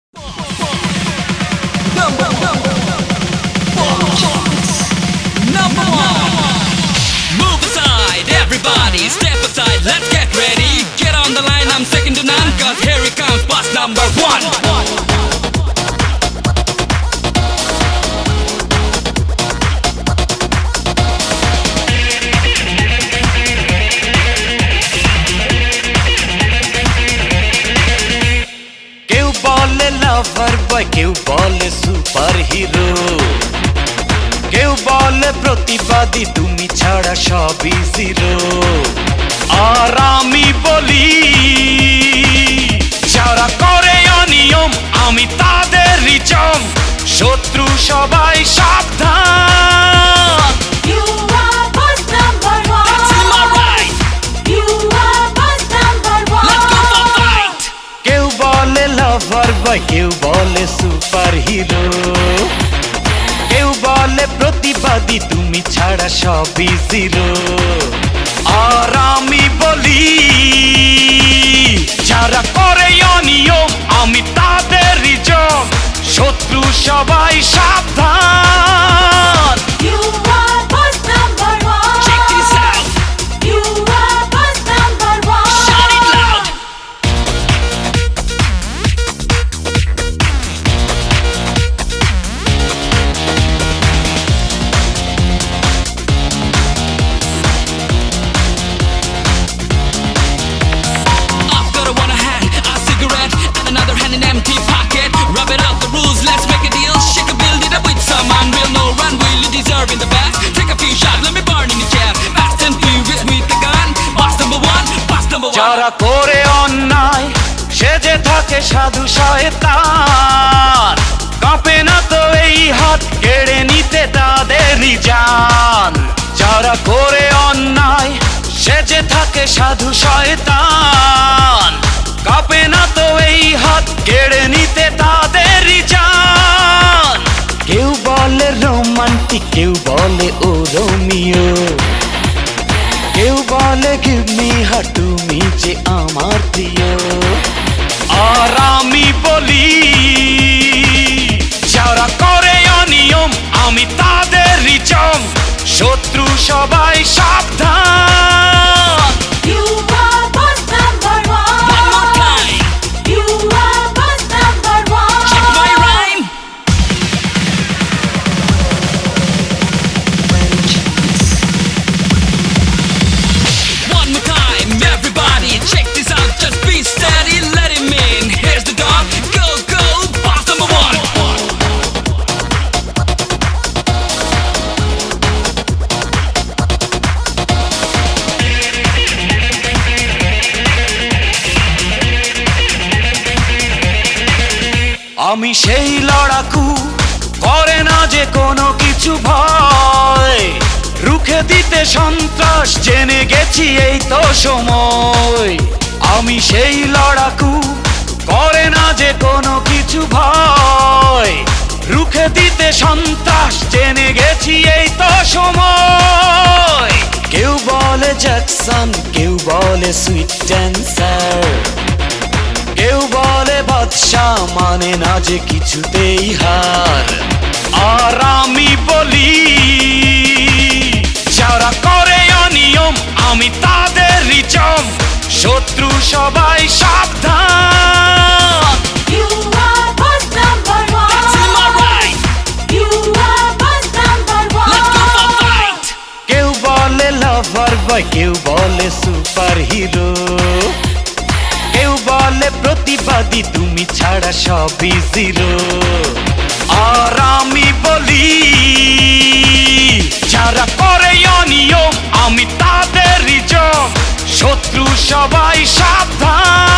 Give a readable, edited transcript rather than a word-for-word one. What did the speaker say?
Number one. Move aside, everybody, step aside, let's get ready. Get on the line, I'm second to none, cause here it comes, boss number one. কেউ বলে লাভার বয়, কেউ বলে super hero, কেউ বলে প্রতিবাদী, তুমি ছাড়া সবই জিরো। আর আমি বলি যারা করে অনিয়ম আমি তাদেরই চম, শত্রু সবাই সাবধান। You are boss number one. That's in my right. You are boss number one. Let's go for fight. কেউ বলে লাভার বয়, কেউ বলে সুপার হিরো, কেউ বলে প্রতিবাদী, তুমি ছাড়া সবই জিরো। আর আমি বলি যারা করে অনিয়ম আমি তাদেরই জম, শত্রু সবাই সাবধান। You are boss number one. Check this out. You are boss number one. Shout it loud. I've got a one hand, a cigarette, and another hand in empty pocket. Rub it out the rules, let's make a deal. Shake a build it up with some unreal, no run, really deserving the best. Take a few shots, let me burn in the chair. Fast and furious with the gun. Boss number one, boss number one. যারা করে অন্যায় সেজে থাকে সাধু শয়তান, কাঁপে না তো এই হাত কেড়ে নিতে তাদেরই জান। যারা করে অন্যায় সেজে থাকে সাধু শয়তান, কাঁপে না তো এই হাত কেড়ে নিতে তাদেরই জান। কেউ বলে রোমান্টিক, কেউ বলে ও রোমিও, কেউ বলে গিভ মি হার, তুমি যে আমার প্রিয়। আর আমি বলি যারা করে অনিয়ম আমি তাদেরই চম, শত্রু সবাই সাবধান। You are boss number one. One more time. You are boss number one. Check my rhyme. One more time, everybody, check this out. Just be steady, let him in. Here's the dog. Go, go, boss number one. আমি সেই লড়াকু, করে না যে কোনো কিছু ভয়, রুখে দিতে সন্ত্রাস, জেনে গেছি এই তো সময়। আমি সেই লড়াকু, করে না যে কোনো কিছু ভয়, রুখে দিতে সন্ত্রাস, জেনে গেছি এই তো সময়। কেউ বলে জ্যাকসন, কেউ বলে সুইট ড্যান্সার, কেউ বলে বাদশা, মানে না যে কিছুতেই হার। আর আমি বলি যারা করে অনিয়ম আমি তাদেরই চম, শত্রু সবাই সাবধান। You are boss number one. That's in my right. You are boss number one. Let's go for fight. কেউ বলে লাভার বয়, কেউ বলে সুপার হিরো, কেউ বলে প্রতিবাদী, তুমি ছাড়া সবই জিরো। আর আমি বলি যারা করে অনিয়ম আমি তাদেরই জম, শত্রু সবাই সাবধান।